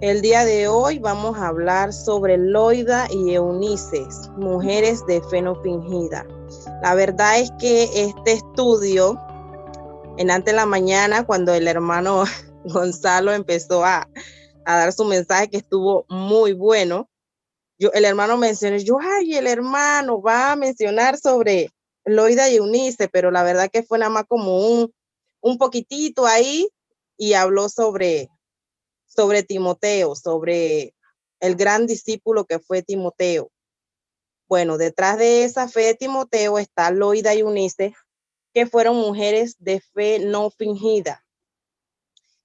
El día de hoy vamos a hablar sobre Loida y Eunice, mujeres de fe no fingida. La verdad es que este estudio, en antes de la mañana, cuando el hermano Gonzalo empezó a dar su mensaje, que estuvo muy bueno, el hermano mencionó, el hermano va a mencionar sobre Loida y Eunice, pero la verdad que fue nada más como un poquitito ahí y habló sobre Timoteo, sobre el gran discípulo que fue Timoteo. Bueno, detrás de esa fe de Timoteo está Loida y Eunice, que fueron mujeres de fe no fingida.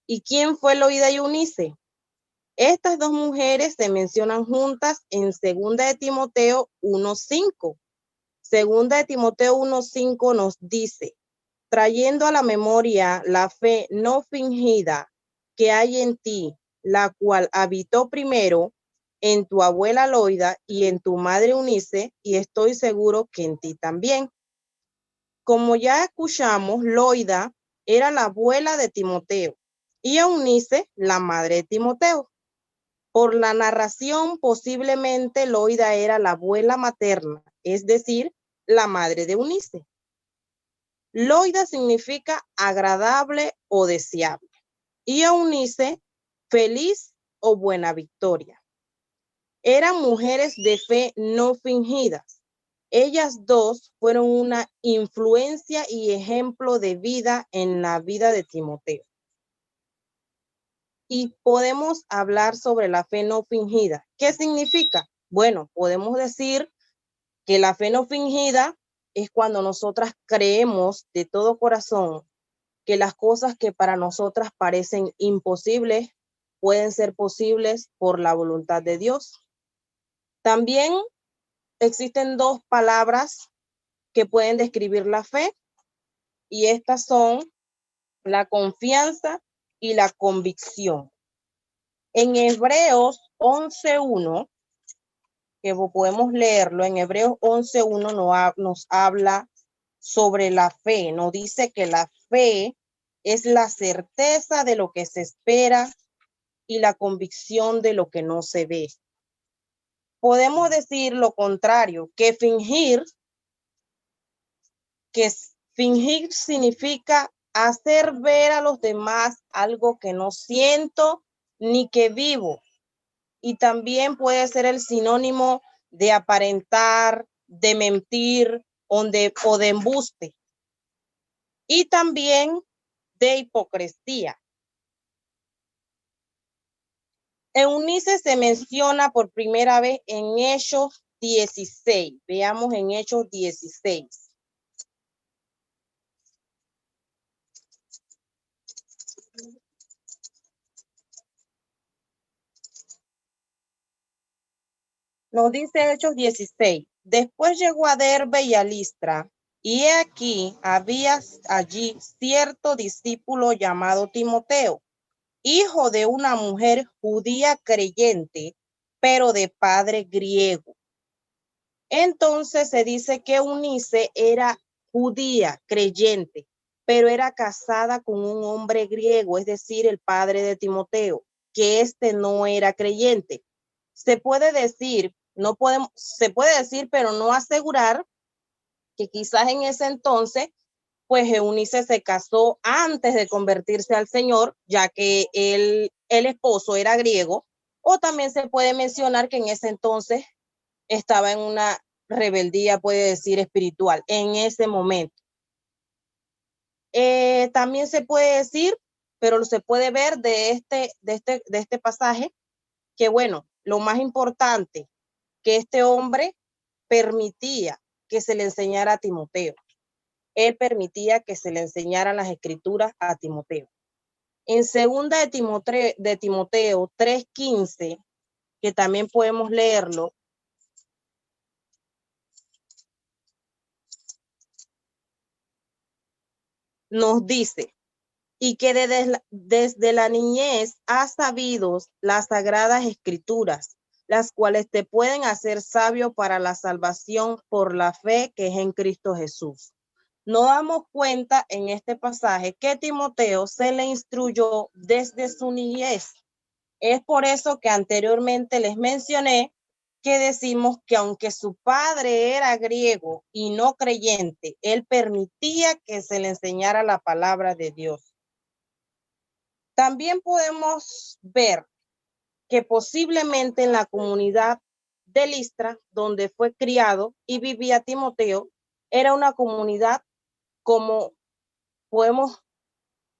¿Y quién fue Loida y Eunice? Estas dos mujeres se mencionan juntas en 2 de Timoteo 1:5. 2 de Timoteo 1:5 nos dice, trayendo a la memoria la fe no fingida que hay en ti, la cual habitó primero en tu abuela Loida y en tu madre Eunice, y estoy seguro que en ti también. Como ya escuchamos, Loida era la abuela de Timoteo y Eunice la madre de Timoteo. Por la narración, posiblemente Loida era la abuela materna, es decir, la madre de Eunice. Loida significa agradable o deseable y Eunice feliz o buena victoria. Eran mujeres de fe no fingidas. Ellas dos fueron una influencia y ejemplo de vida en la vida de Timoteo. Y podemos hablar sobre la fe no fingida. ¿Qué significa? Bueno, podemos decir que la fe no fingida es cuando nosotras creemos de todo corazón que las cosas que para nosotras parecen imposibles pueden ser posibles por la voluntad de Dios. También existen dos palabras que pueden describir la fe y estas son la confianza y la convicción. En Hebreos 11:1, que podemos leerlo, en Hebreos 11:1 nos habla sobre la fe. Nos dice que la fe es la certeza de lo que se espera y la convicción de lo que no se ve. Podemos decir lo contrario, que fingir significa hacer ver a los demás algo que no siento ni que vivo. Y también puede ser el sinónimo de aparentar, de mentir o de embuste. Y también de hipocresía. Eunice se menciona por primera vez en Hechos 16. Veamos en Hechos 16. Nos dice Hechos 16. Después llegó a Derbe y a Listra, y he aquí había allí cierto discípulo llamado Timoteo, hijo de una mujer judía creyente, pero de padre griego. Entonces se dice que Eunice era judía creyente, pero era casada con un hombre griego, es decir, el padre de Timoteo, que no era creyente. Se puede decir, pero no asegurar que quizás en ese entonces, pues Eunice se casó antes de convertirse al Señor, ya que el esposo era griego, o también se puede mencionar que en ese entonces estaba en una rebeldía, puede decir, espiritual, en ese momento. También se puede decir, pero se puede ver de este pasaje, que bueno, lo más importante, que este hombre permitía que se le enseñara a Timoteo. Él permitía que se le enseñaran las escrituras a Timoteo. En 2 de Timoteo 3:15, que también podemos leerlo, nos dice, y que desde la niñez has sabido las sagradas escrituras, las cuales te pueden hacer sabio para la salvación por la fe que es en Cristo Jesús. Nos damos cuenta en este pasaje que Timoteo se le instruyó desde su niñez. Es por eso que anteriormente les mencioné que decimos que aunque su padre era griego y no creyente, él permitía que se le enseñara la palabra de Dios. También podemos ver que posiblemente en la comunidad de Listra, donde fue criado y vivía Timoteo, era una comunidad como podemos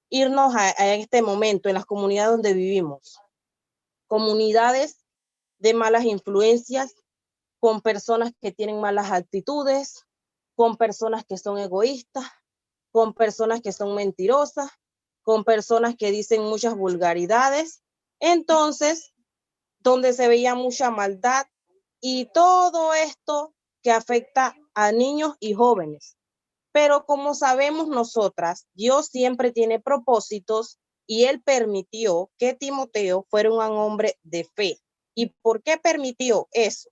irnos a este momento en las comunidades donde vivimos. Comunidades de malas influencias, con personas que tienen malas actitudes, con personas que son egoístas, con personas que son mentirosas, con personas que dicen muchas vulgaridades. Entonces, donde se veía mucha maldad y todo esto que afecta a niños y jóvenes. Pero como sabemos nosotras, Dios siempre tiene propósitos y él permitió que Timoteo fuera un hombre de fe. ¿Y por qué permitió eso?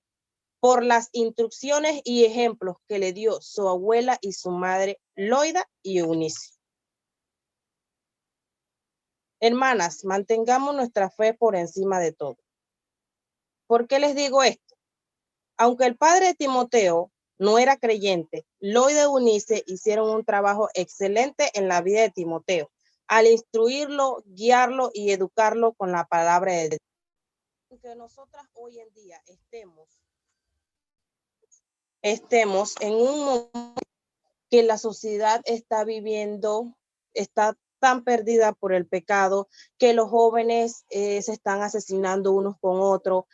Por las instrucciones y ejemplos que le dio su abuela y su madre, Loida y Eunice. Hermanas, mantengamos nuestra fe por encima de todo. ¿Por qué les digo esto? Aunque el padre de Timoteo no era creyente, Loida y Eunice hicieron un trabajo excelente en la vida de Timoteo, al instruirlo, guiarlo y educarlo con la palabra de Dios. Aunque nosotras hoy en día estemos en un momento que la sociedad está viviendo, está tan perdida por el pecado, que los jóvenes se están asesinando unos con otros,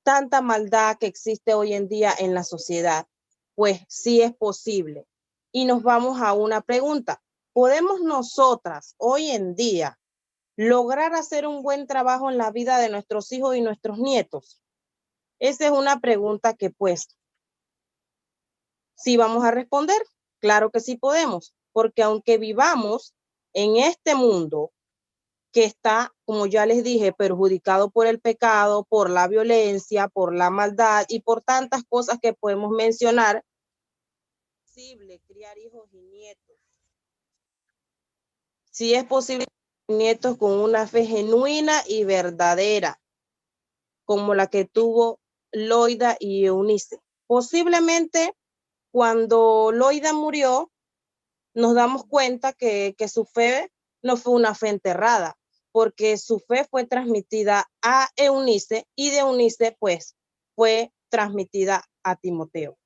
tanta maldad que existe hoy en día en la sociedad, pues sí es posible. Y nos vamos a una pregunta. ¿Podemos nosotras hoy en día lograr hacer un buen trabajo en la vida de nuestros hijos y nuestros nietos? Esa es una pregunta que pues sí vamos a responder. Claro que sí podemos, porque aunque vivamos en este mundo que está, como ya les dije, perjudicado por el pecado, por la violencia, por la maldad y por tantas cosas que podemos mencionar, es posible criar hijos y nietos. Sí es posible criar nietos con una fe genuina y verdadera, como la que tuvo Loida y Eunice. Posiblemente cuando Loida murió, nos damos cuenta que su fe no fue una fe enterrada, porque su fe fue transmitida a Eunice y de Eunice pues fue transmitida a Timoteo.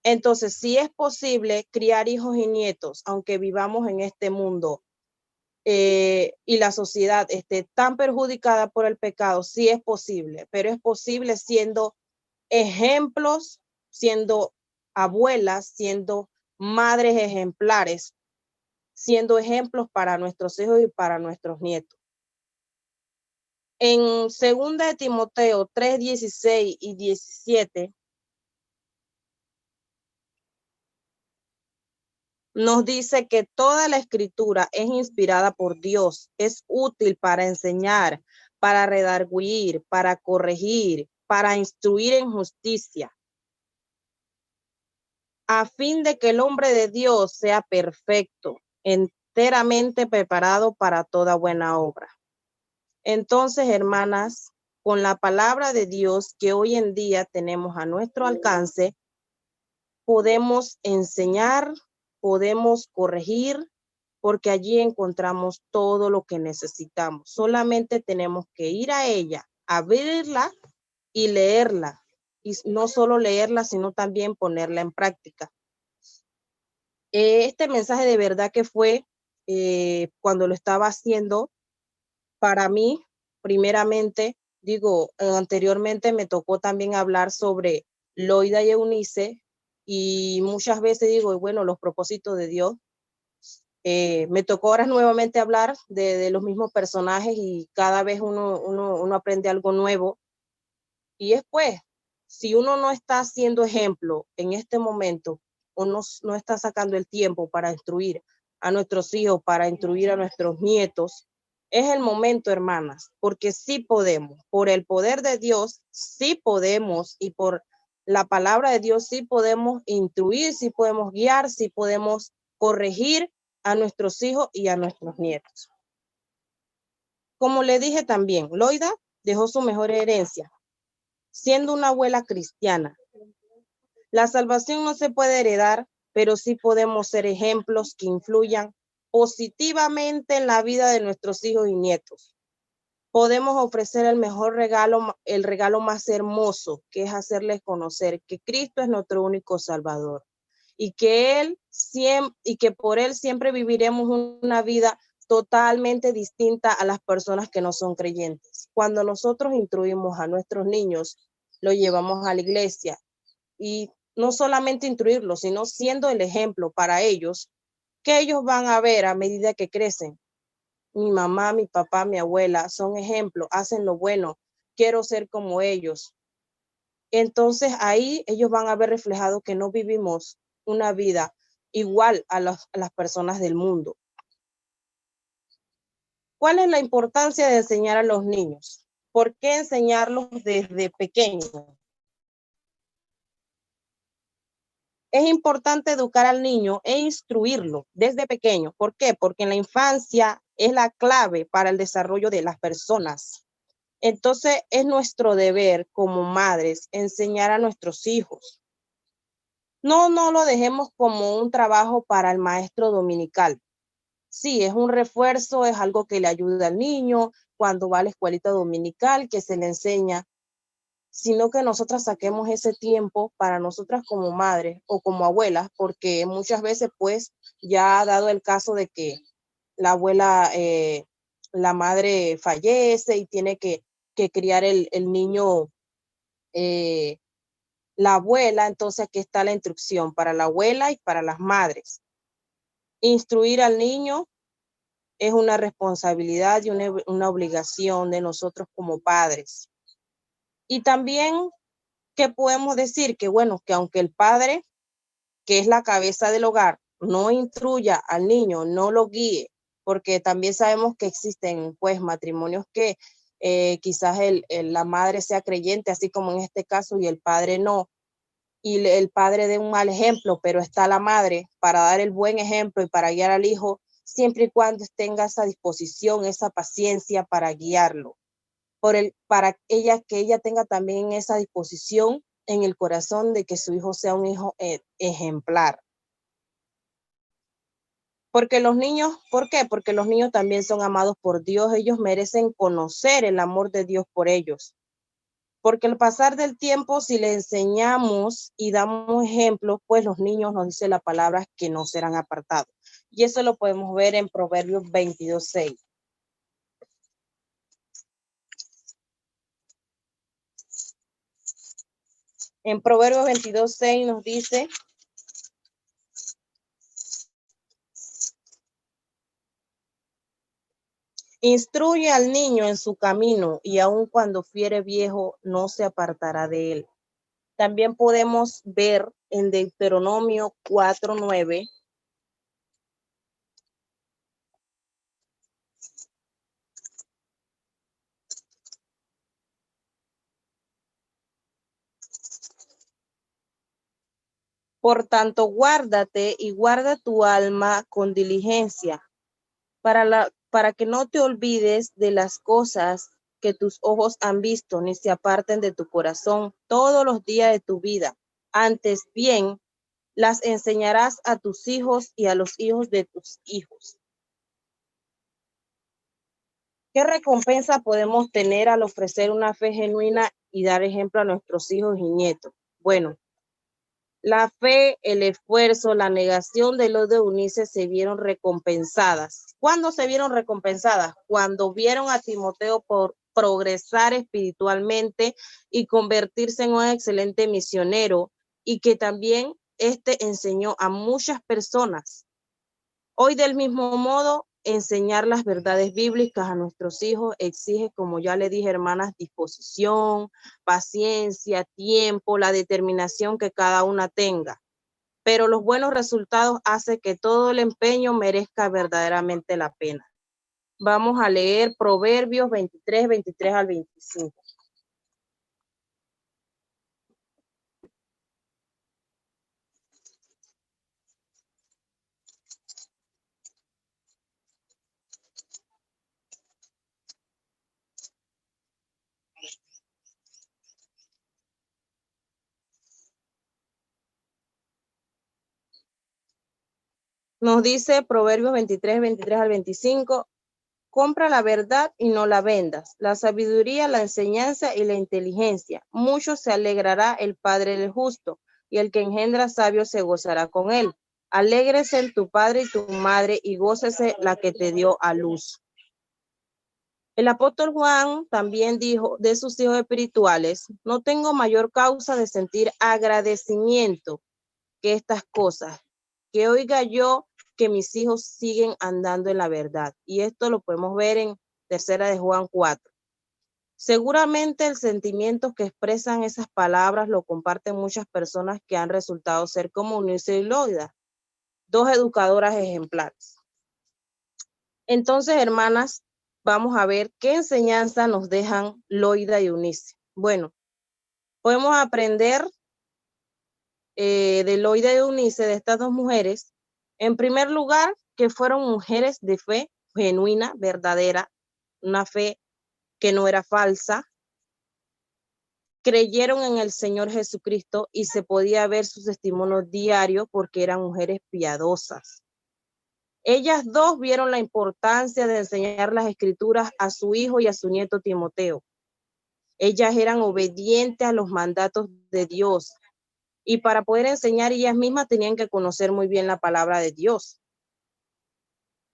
Entonces, sí es posible criar hijos y nietos, aunque vivamos en este mundo y la sociedad esté tan perjudicada por el pecado, sí es posible, pero es posible siendo ejemplos, siendo abuelas, siendo madres ejemplares, siendo ejemplos para nuestros hijos y para nuestros nietos. En 2 de Timoteo 3, 16 y 17 nos dice que toda la escritura es inspirada por Dios, es útil para enseñar, para redarguir, para corregir, para instruir en justicia, a fin de que el hombre de Dios sea perfecto, enteramente preparado para toda buena obra. Entonces, hermanas, con la palabra de Dios que hoy en día tenemos a nuestro alcance, podemos enseñar, podemos corregir, porque allí encontramos todo lo que necesitamos. Solamente tenemos que ir a ella, abrirla y leerla. Y no solo leerla, sino también ponerla en práctica. Este mensaje de verdad que fue cuando lo estaba haciendo, para mí, primeramente, digo, anteriormente me tocó también hablar sobre Loida y Eunice, y muchas veces digo, bueno, los propósitos de Dios. Me tocó ahora nuevamente hablar de los mismos personajes y cada vez uno aprende algo nuevo. Y es pues, si uno no está haciendo ejemplo en este momento o no está sacando el tiempo para instruir a nuestros hijos, para instruir a nuestros nietos, es el momento, hermanas, porque sí podemos, por el poder de Dios, sí podemos, y por la palabra de Dios sí podemos instruir, sí podemos guiar, sí podemos corregir a nuestros hijos y a nuestros nietos. Como le dije también, Loida dejó su mejor herencia, siendo una abuela cristiana. La salvación no se puede heredar, pero sí podemos ser ejemplos que influyan positivamente en la vida de nuestros hijos y nietos. Podemos ofrecer el mejor regalo, el regalo más hermoso, que es hacerles conocer que Cristo es nuestro único Salvador y que por Él siempre viviremos una vida totalmente distinta a las personas que no son creyentes. Cuando nosotros instruimos a nuestros niños, los llevamos a la iglesia y no solamente instruirlos, sino siendo el ejemplo para ellos, que ellos van a ver a medida que crecen. Mi mamá, mi papá, mi abuela son ejemplos, hacen lo bueno, quiero ser como ellos. Entonces ahí ellos van a ver reflejado que no vivimos una vida igual a las personas del mundo. ¿Cuál es la importancia de enseñar a los niños? ¿Por qué enseñarlos desde pequeños? Es importante educar al niño e instruirlo desde pequeño. ¿Por qué? Porque en la infancia es la clave para el desarrollo de las personas. Entonces es nuestro deber como madres enseñar a nuestros hijos. No lo dejemos como un trabajo para el maestro dominical. Sí, es un refuerzo, es algo que le ayuda al niño cuando va a la escuelita dominical, que se le enseña, sino que nosotras saquemos ese tiempo para nosotras como madres o como abuelas, porque muchas veces pues ya ha dado el caso de que la abuela, la madre fallece y tiene que criar el niño, eh, la abuela. Entonces aquí está la instrucción para la abuela y para las madres. Instruir al niño es una responsabilidad y una obligación de nosotros como padres. Y también, ¿qué podemos decir? Que bueno, que aunque el padre, que es la cabeza del hogar, no instruya al niño, no lo guíe, porque también sabemos que existen pues matrimonios que quizás la madre sea creyente, así como en este caso, y el padre no, y el padre dé un mal ejemplo, pero está la madre para dar el buen ejemplo y para guiar al hijo, siempre y cuando tenga esa disposición, esa paciencia para guiarlo, para que ella tenga también esa disposición en el corazón de que su hijo sea un hijo ejemplar. Porque los niños, ¿por qué? Porque los niños también son amados por Dios, ellos merecen conocer el amor de Dios por ellos. Porque al pasar del tiempo, si le enseñamos y damos ejemplos, pues los niños, nos dice la palabra, que no serán apartados. Y eso lo podemos ver en Proverbios 22:6. En Proverbios 22:6 nos dice: instruye al niño en su camino, y aun cuando fuere viejo, no se apartará de él. También podemos ver en Deuteronomio 4:9. Por tanto, guárdate y guarda tu alma con diligencia, para que no te olvides de las cosas que tus ojos han visto, ni se aparten de tu corazón todos los días de tu vida. Antes bien, las enseñarás a tus hijos y a los hijos de tus hijos. ¿Qué recompensa podemos tener al ofrecer una fe genuina y dar ejemplo a nuestros hijos y nietos? Bueno, la fe, el esfuerzo, la negación de los de Eunice se vieron recompensadas. ¿Cuándo se vieron recompensadas? Cuando vieron a Timoteo por progresar espiritualmente y convertirse en un excelente misionero, y que también enseñó a muchas personas. Hoy, del mismo modo, enseñar las verdades bíblicas a nuestros hijos exige, como ya le dije, hermanas, disposición, paciencia, tiempo, la determinación que cada una tenga. Pero los buenos resultados hacen que todo el empeño merezca verdaderamente la pena. Vamos a leer Proverbios 23 al 25. Nos dice Proverbios 23 al 25, compra la verdad y no la vendas, la sabiduría, la enseñanza y la inteligencia. Mucho se alegrará el padre del justo, y el que engendra sabio se gozará con él. Alégrese en tu padre y tu madre, y gócese la que te dio a luz. El apóstol Juan también dijo de sus hijos espirituales, no tengo mayor causa de sentir agradecimiento que estas cosas, que oiga yo que mis hijos siguen andando en la verdad. Y esto lo podemos ver en 3 Juan 4. Seguramente el sentimiento que expresan esas palabras lo comparten muchas personas que han resultado ser como Eunice y Loida, dos educadoras ejemplares. Entonces, hermanas, vamos a ver qué enseñanza nos dejan Loida y Eunice. Bueno, podemos aprender de Loida y Eunice, de estas dos mujeres, en primer lugar, que fueron mujeres de fe genuina, verdadera, una fe que no era falsa. Creyeron en el Señor Jesucristo y se podía ver sus testimonios diarios porque eran mujeres piadosas. Ellas dos vieron la importancia de enseñar las escrituras a su hijo y a su nieto Timoteo. Ellas eran obedientes a los mandatos de Dios y para poder enseñar ellas mismas tenían que conocer muy bien la palabra de Dios.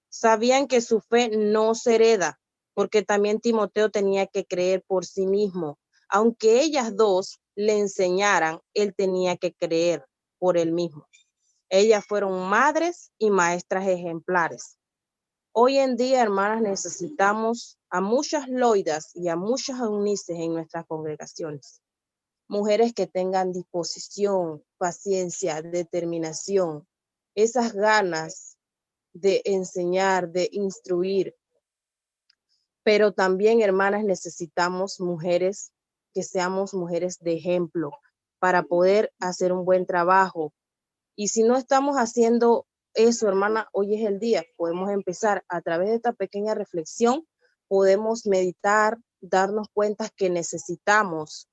Sabían que su fe no se hereda, porque también Timoteo tenía que creer por sí mismo. Aunque ellas dos le enseñaran, él tenía que creer por él mismo. Ellas fueron madres y maestras ejemplares. Hoy en día, hermanas, necesitamos a muchas Loidas y a muchas Eunices en nuestras congregaciones. Mujeres que tengan disposición, paciencia, determinación, esas ganas de enseñar, de instruir. Pero también, hermanas, necesitamos mujeres que seamos mujeres de ejemplo para poder hacer un buen trabajo. Y si no estamos haciendo eso, hermana, hoy es el día. Podemos empezar a través de esta pequeña reflexión, podemos meditar, darnos cuenta que necesitamos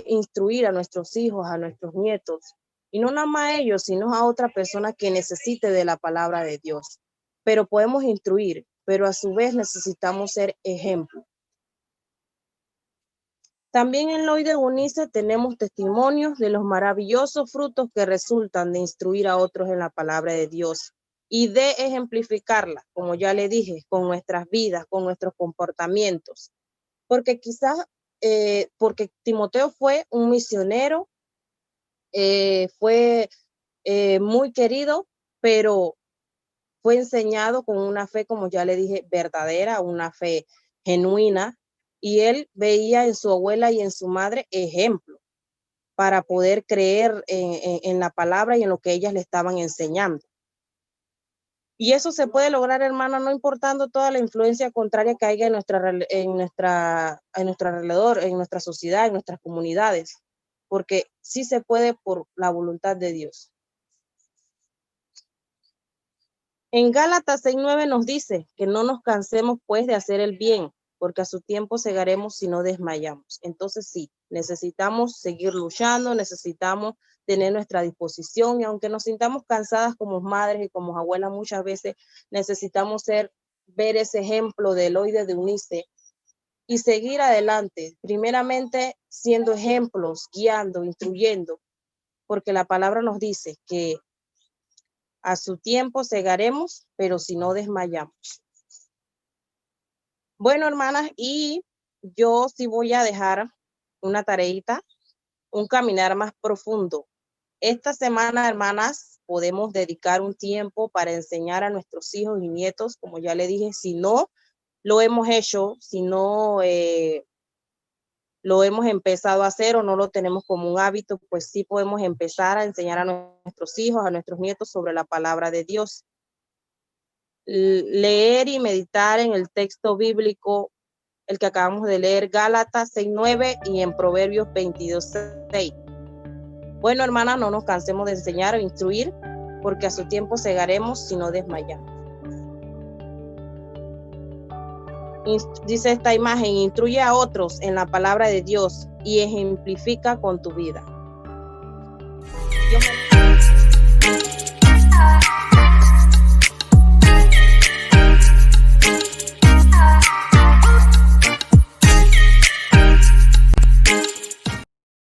instruir a nuestros hijos, a nuestros nietos, y no nada más a ellos, sino a otra persona que necesite de la palabra de Dios. Pero podemos instruir, pero a su vez necesitamos ser ejemplo. También en Loida y Eunice tenemos testimonios de los maravillosos frutos que resultan de instruir a otros en la palabra de Dios y de ejemplificarla, como ya le dije, con nuestras vidas, con nuestros comportamientos. Porque quizás, porque Timoteo fue un misionero, fue muy querido, pero fue enseñado con una fe, como ya le dije, verdadera, una fe genuina, y él veía en su abuela y en su madre ejemplo para poder creer en la palabra y en lo que ellas le estaban enseñando. Y eso se puede lograr, hermana, no importando toda la influencia contraria que haya en nuestro alrededor, en nuestra sociedad, en nuestras comunidades, porque sí se puede por la voluntad de Dios. En Gálatas 6:9 nos dice que no nos cansemos pues de hacer el bien, porque a su tiempo segaremos si no desmayamos. Entonces sí, necesitamos seguir luchando, necesitamos tener nuestra disposición, y aunque nos sintamos cansadas como madres y como abuelas muchas veces, necesitamos ver ese ejemplo de Loida, de Eunice, y seguir adelante, primeramente siendo ejemplos, guiando, instruyendo, porque la palabra nos dice que a su tiempo segaremos, pero si no desmayamos. Bueno, hermanas, y yo sí voy a dejar una tareita, un caminar más profundo. Esta semana, hermanas, podemos dedicar un tiempo para enseñar a nuestros hijos y nietos, como ya le dije, si no lo hemos hecho, si no lo hemos empezado a hacer o no lo tenemos como un hábito, pues sí podemos empezar a enseñar a nuestros hijos, a nuestros nietos sobre la palabra de Dios. Leer y meditar en el texto bíblico, el que acabamos de leer, Gálatas 6:9 y en Proverbios 22:6. Bueno, hermanas, no nos cansemos de enseñar o instruir, porque a su tiempo segaremos si no desmayamos. Dice esta imagen, instruye a otros en la palabra de Dios y ejemplifica con tu vida.